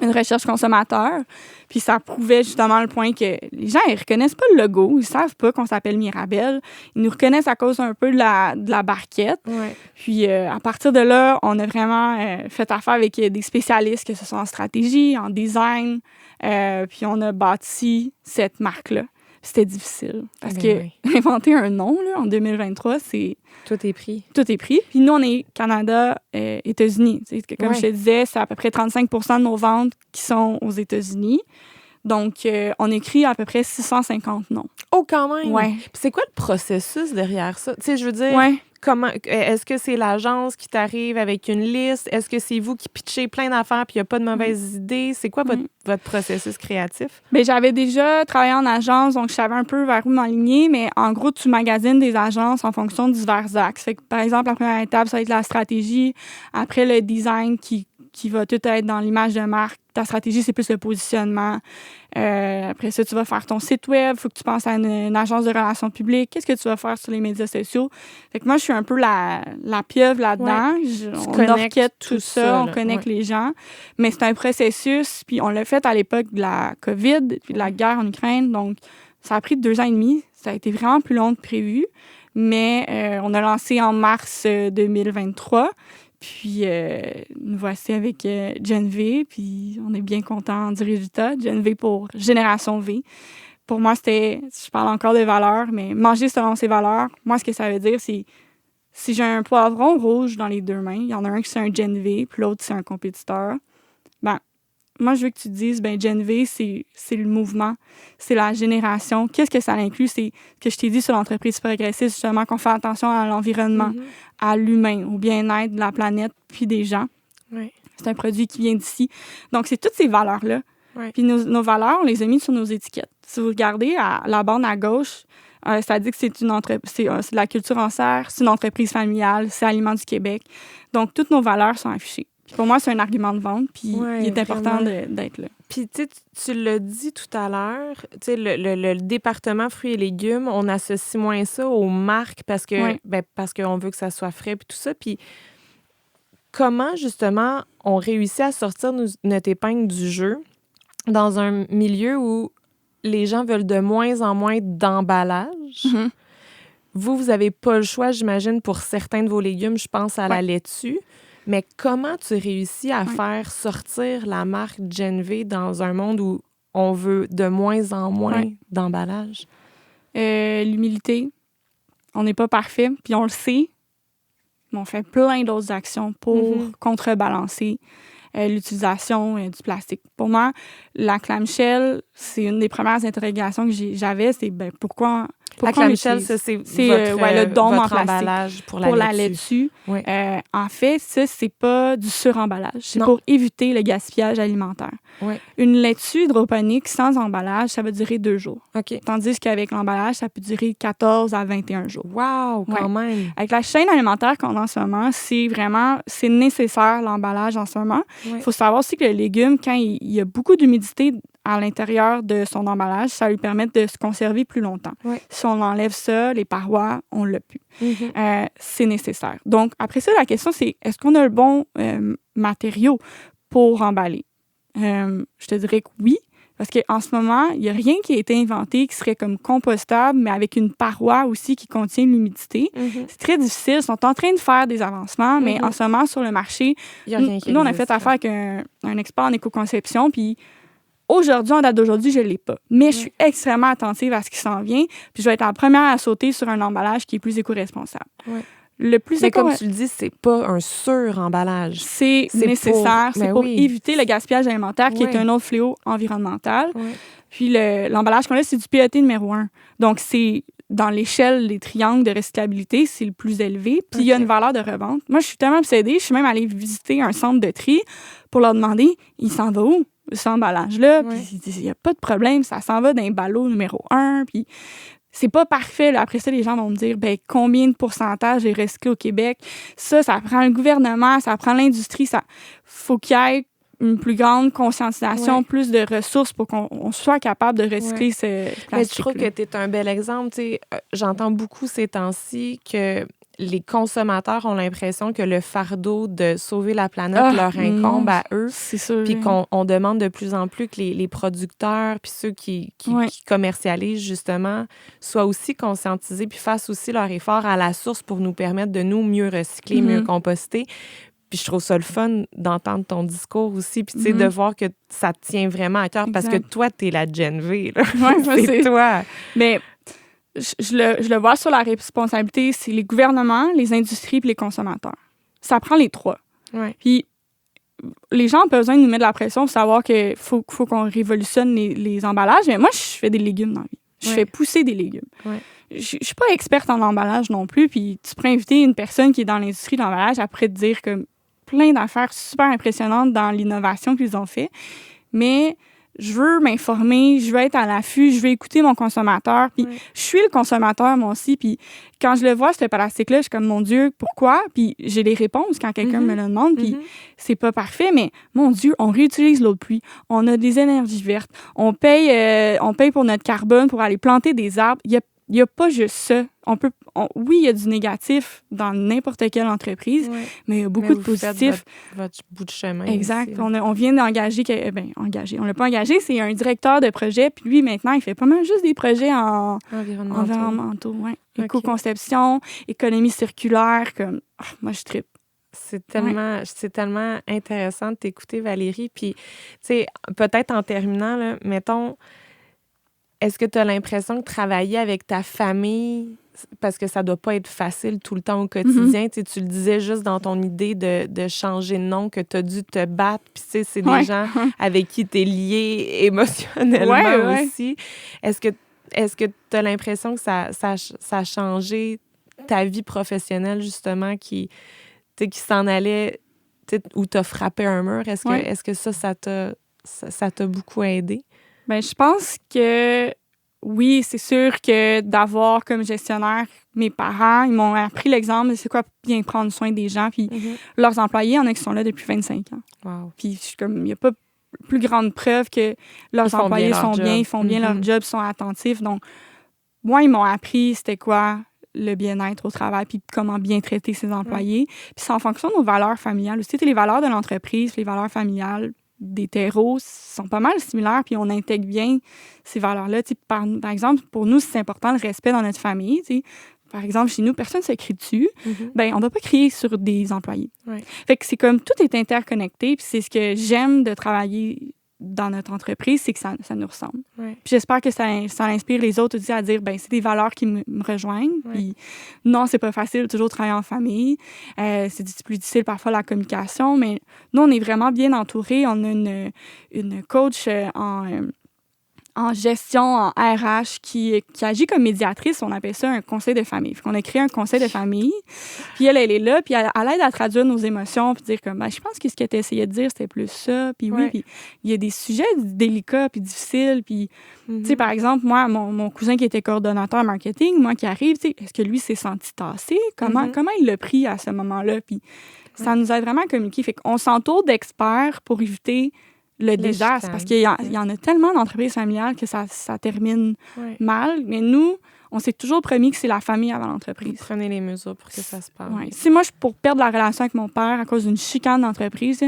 une recherche consommateur. Puis ça prouvait justement le point que les gens, ils reconnaissent pas le logo. Ils savent pas qu'on s'appelle Mirabelle. Ils nous reconnaissent à cause un peu de la barquette. Ouais. Puis à partir de là, on a vraiment fait affaire avec des spécialistes, que ce soit en stratégie, en design. Puis on a bâti cette marque-là. C'était difficile. Parce que inventer un nom là, en 2023, c'est... Tout est pris. Tout est pris. Puis nous, on est Canada, États-Unis. Comme je te disais, c'est à peu près 35 % de nos ventes qui sont aux États-Unis. Donc, on écrit à peu près 650 noms. Oh, quand même! Ouais. Puis c'est quoi le processus derrière ça? Tu sais, je veux dire, comment, est-ce que c'est l'agence qui t'arrive avec une liste? Est-ce que c'est vous qui pitchez plein d'affaires puis il n'y a pas de mauvaises idées? C'est quoi votre processus créatif? Bien, j'avais déjà travaillé en agence, donc je savais un peu vers où m'aligner, mais en gros, tu magasines des agences en fonction de divers axes. Fait que, par exemple, la première étape, ça va être la stratégie. Après, le design qui va tout être dans l'image de marque. Ta stratégie, c'est plus le positionnement. Après ça, tu vas faire ton site web. Il faut que tu penses à une agence de relations publiques. Qu'est-ce que tu vas faire sur les médias sociaux? Fait que moi, je suis un peu la pieuvre là-dedans. On orchestre tout ça, on connecte les gens. Mais c'est un processus. Puis on l'a fait à l'époque de la COVID, puis de la guerre en Ukraine. Donc, ça a pris 2 ans et demi. Ça a été vraiment plus long que prévu. Mais on a lancé en mars 2023. Puis, nous voici avec Gen V, puis on est bien content du résultat. Gen V pour Génération V. Pour moi, je parle encore de valeurs, mais manger selon ses valeurs, moi, ce que ça veut dire, c'est si j'ai un poivron rouge dans les 2 mains, il y en a un qui c'est un Gen V, puis l'autre, c'est un compétiteur, moi, je veux que tu te dises, Gen V, c'est le mouvement, c'est la génération. Qu'est-ce que ça inclut? C'est ce que je t'ai dit sur l'entreprise progressiste, justement, qu'on fait attention à l'environnement, à l'humain, au bien-être de la planète, puis des gens. Oui. C'est un produit qui vient d'ici. Donc, c'est toutes ces valeurs-là. Oui. Puis nos valeurs, on les a mises sur nos étiquettes. Si vous regardez à la bande à gauche, ça dit que c'est de la culture en serre, c'est une entreprise familiale, c'est Aliments du Québec. Donc, toutes nos valeurs sont affichées. Puis pour moi, c'est un argument de vente, puis il est important d'être là. Puis tu l'as dit tout à l'heure, le département fruits et légumes, on associe moins ça aux marques parce qu'on veut que ça soit frais puis tout ça. Puis comment, justement, on réussit à sortir notre épingle du jeu dans un milieu où les gens veulent de moins en moins d'emballage? Mm-hmm. Vous n'avez pas le choix, j'imagine, pour certains de vos légumes, je pense à la laitue. Mais comment tu réussis à faire sortir la marque Gen V dans un monde où on veut de moins en moins d'emballage? L'humilité. On n'est pas parfait, puis on le sait. Mais on fait plein d'autres actions pour contrebalancer l'utilisation du plastique. Pour moi, la clamshell, c'est une des premières interrogations que j'avais. C'est pourquoi la clamshell, c'est le dôme en plastique pour la laitue. Oui. En fait, ça, c'est pas du suremballage. C'est pour éviter le gaspillage alimentaire. Oui. Une laitue hydroponique sans emballage, ça va durer 2 jours. Okay. Tandis qu'avec l'emballage, ça peut durer 14 à 21 jours. Wow, quand même! Avec la chaîne alimentaire qu'on a en ce moment, c'est nécessaire, l'emballage en ce moment. Il faut savoir aussi que le légume, quand il y a beaucoup d'humidité à l'intérieur de son emballage, ça lui permet de se conserver plus longtemps. Oui. Si on enlève ça, les parois, on l'a plus. C'est nécessaire. Donc, après ça, la question, c'est est-ce qu'on a le bon matériau pour emballer? Je te dirais que oui, parce qu'en ce moment, il n'y a rien qui a été inventé qui serait comme compostable, mais avec une paroi aussi qui contient l'humidité. C'est très difficile. Ils sont en train de faire des avancements, mais en ce moment, sur le marché, nous, on a fait affaire avec un expert en éco-conception, puis aujourd'hui, en date d'aujourd'hui, je ne l'ai pas. Mais je suis extrêmement attentive à ce qui s'en vient. Puis je vais être la première à sauter sur un emballage qui est plus éco-responsable. Le plus Mais important, comme tu le dis, c'est pas un sur-emballage. c'est nécessaire. C'est pour éviter le gaspillage alimentaire, qui est un autre fléau environnemental. Puis l'emballage qu'on a, c'est du PET numéro 1. Donc, c'est dans l'échelle des triangles de recyclabilité, c'est le plus élevé. Puis il y a une valeur de revente. Moi, je suis tellement obsédée, je suis même allée visiter un centre de tri pour leur demander, il s'en va où, cet emballage-là? Puis il n'y a pas de problème, ça s'en va dans les ballots numéro 1. Puis c'est pas parfait. Là. Après ça, les gens vont me dire, ben combien de pourcentage est recyclé au Québec? Ça prend le gouvernement, ça prend l'industrie. Faut qu'il y ait une plus grande conscientisation, plus de ressources pour qu'on soit capable de recycler ce plastique. Mais je trouve que tu es un bel exemple. J'entends beaucoup ces temps-ci que les consommateurs ont l'impression que le fardeau de sauver la planète leur incombe à eux. C'est sûr. Puis qu'on demande de plus en plus que les producteurs puis ceux qui commercialisent, justement, soient aussi conscientisés puis fassent aussi leur effort à la source pour nous permettre de nous mieux recycler, mieux composter. Puis je trouve ça le fun d'entendre ton discours aussi, puis tu sais, de voir que ça te tient vraiment à cœur, parce que toi, t'es la Gen V, là. C'est toi. Mais je le vois sur la responsabilité, c'est les gouvernements, les industries puis les consommateurs. Ça prend les trois. Puis les gens ont besoin de nous mettre de la pression pour savoir qu'il faut qu'on révolutionne les emballages. Mais moi, je fais des légumes dans la vie. Je fais pousser des légumes. Je suis pas experte en emballage non plus, puis tu pourrais inviter une personne qui est dans l'industrie de l'emballage, après te dire que plein d'affaires super impressionnantes dans l'innovation qu'ils ont fait. Mais je veux m'informer, je veux être à l'affût, je veux écouter mon consommateur. Puis je suis le consommateur, moi aussi. Puis quand je le vois, ce plastique-là, je suis comme, mon Dieu, pourquoi? Puis j'ai les réponses quand quelqu'un me le demande. Puis c'est pas parfait, mais mon Dieu, on réutilise l'eau de pluie. On a des énergies vertes. On paye pour notre carbone pour aller planter des arbres. Il n'y a pas juste ça. Oui, il y a du négatif dans n'importe quelle entreprise, mais il y a beaucoup de positifs. Votre bout de chemin. Exact. Aussi. On vient d'engager... on l'a pas engagé, c'est un directeur de projet, puis lui, maintenant, il fait pas mal juste des projets environnementaux. Éco-conception, économie circulaire, comme... moi, je trippe. C'est tellement intéressant de t'écouter, Valérie. Puis, tu sais, peut-être en terminant, là, mettons... Est-ce que tu as l'impression que travailler avec ta famille, parce que ça doit pas être facile tout le temps au quotidien, tu le disais juste dans ton idée de changer de nom, que tu as dû te battre, puis c'est des gens avec qui tu es lié émotionnellement aussi. Est-ce que tu as l'impression que ça a changé ta vie professionnelle, justement, qui s'en allait, ou t'as frappé un mur? Est-ce que ça t'a beaucoup aidé? Bien, je pense que oui, c'est sûr que d'avoir comme gestionnaire mes parents, ils m'ont appris l'exemple de c'est quoi bien prendre soin des gens. Puis leurs employés, il y en a qui sont là depuis 25 ans. Wow. Puis je suis comme, il n'y a pas plus grande preuve que leurs employés sont bien, ils font bien leur job, ils sont attentifs. Donc, moi, ils m'ont appris c'était quoi le bien-être au travail, puis comment bien traiter ses employés. Puis c'est en fonction de nos valeurs familiales aussi. Les valeurs de l'entreprise, les valeurs familiales des terreaux sont pas mal similaires, puis on intègre bien ces valeurs-là. Par exemple, pour nous, c'est important le respect dans notre famille. Par exemple, chez nous, personne ne se crie dessus. Ben, on ne va pas crier sur des employés. Fait que c'est comme tout est interconnecté, puis c'est ce que j'aime de travailler dans notre entreprise, c'est que ça nous ressemble. Puis j'espère que ça inspire les autres aussi à dire, ben c'est des valeurs qui me rejoignent. Puis non, c'est pas facile de toujours travailler en famille. C'est plus difficile parfois la communication, mais nous, on est vraiment bien entourés. On a une coach en gestion, en RH, qui agit comme médiatrice. On appelle ça un conseil de famille. On a créé un conseil de famille, puis elle est là, puis elle aide à traduire nos émotions, puis dire comme, ben, je pense que ce qu'elle essayait de dire, c'était plus ça, puis puis il y a des sujets délicats, puis difficiles, puis, tu sais, par exemple, moi, mon cousin qui était coordonnateur marketing, moi qui arrive, tu sais, est-ce que lui s'est senti tassé? Comment il l'a pris à ce moment-là? Puis ça nous aide vraiment à communiquer. Fait qu'on s'entoure d'experts pour éviter le désastre, parce qu'il y en a tellement d'entreprises familiales que ça termine mal. Mais nous, on s'est toujours promis que c'est la famille avant l'entreprise. Vous prenez les mesures pour que ça se passe. Si moi, pour perdre la relation avec mon père à cause d'une chicane d'entreprise,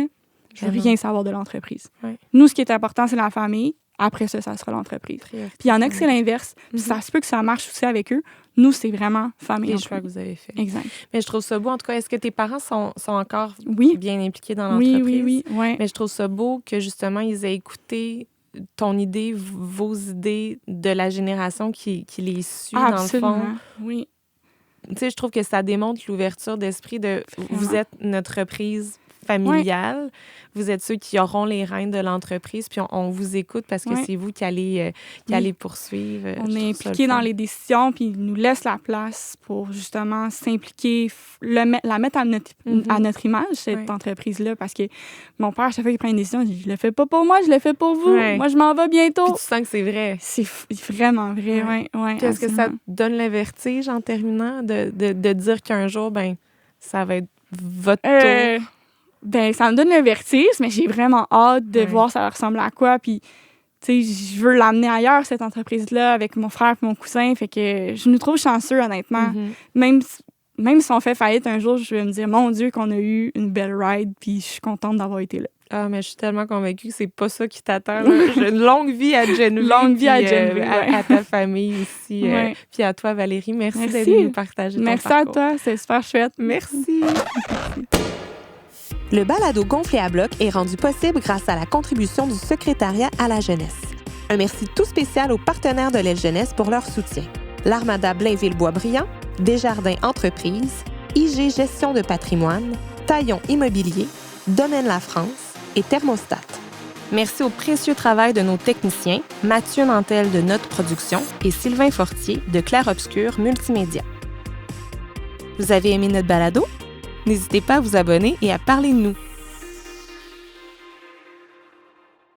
je veux rien savoir de l'entreprise. Nous, ce qui est important, c'est la famille. Après ça sera l'entreprise. Puis il y en a que c'est l'inverse. Puis ça se peut que ça marche aussi avec eux. Nous, c'est vraiment famille. Les choix que vous avez faits. Exact. Mais je trouve ça beau. En tout cas, est-ce que tes parents sont encore bien impliqués dans l'entreprise? Oui. Mais je trouve ça beau que, justement, ils aient écouté ton idée, vos idées de la génération qui les suit, dans le fond. Oui. je trouve que ça démontre l'ouverture d'esprit de vous êtes notre reprise familiale. Vous êtes ceux qui auront les rênes de l'entreprise, puis on vous écoute parce que c'est vous qui allez poursuivre. On est impliqués dans les décisions, puis ils nous laissent la place pour justement s'impliquer, la mettre à notre image, cette entreprise-là, parce que mon père, à chaque fois qu'il prend une décision, il dit « Je le fais pas pour moi, je le fais pour vous. Moi, je m'en vais bientôt. » Puis tu sens que c'est vrai. C'est vraiment vrai, oui. Est-ce que ça te donne le vertige en terminant de dire qu'un jour, ben ça va être votre tour? Ben, ça me donne le vertige, mais j'ai vraiment hâte de voir ça ressemble à quoi. Puis, tu sais, je veux l'amener ailleurs, cette entreprise-là, avec mon frère et mon cousin. Fait que je nous trouve chanceux, honnêtement. Même si on fait faillite un jour, je vais me dire, mon Dieu, qu'on a eu une belle ride, puis je suis contente d'avoir été là. Ah, mais je suis tellement convaincue que c'est pas ça qui t'attend. J'ai une longue vie à Genville. À ta famille aussi. Puis à toi, Valérie. Merci d'être venue partager ton parcours. Merci à toi, c'est super chouette. Merci. Le balado Gonflé à bloc est rendu possible grâce à la contribution du secrétariat à la jeunesse. Un merci tout spécial aux partenaires de l'Aile Jeunesse pour leur soutien. L'Armada Blainville-Boisbriand, Desjardins Entreprises, IG Gestion de patrimoine, Taillon Immobilier, Domaine La France et Thermostat. Merci au précieux travail de nos techniciens, Mathieu Nantel de Note Production et Sylvain Fortier de Clair Obscur Multimédia. Vous avez aimé notre balado? N'hésitez pas à vous abonner et à parler de nous.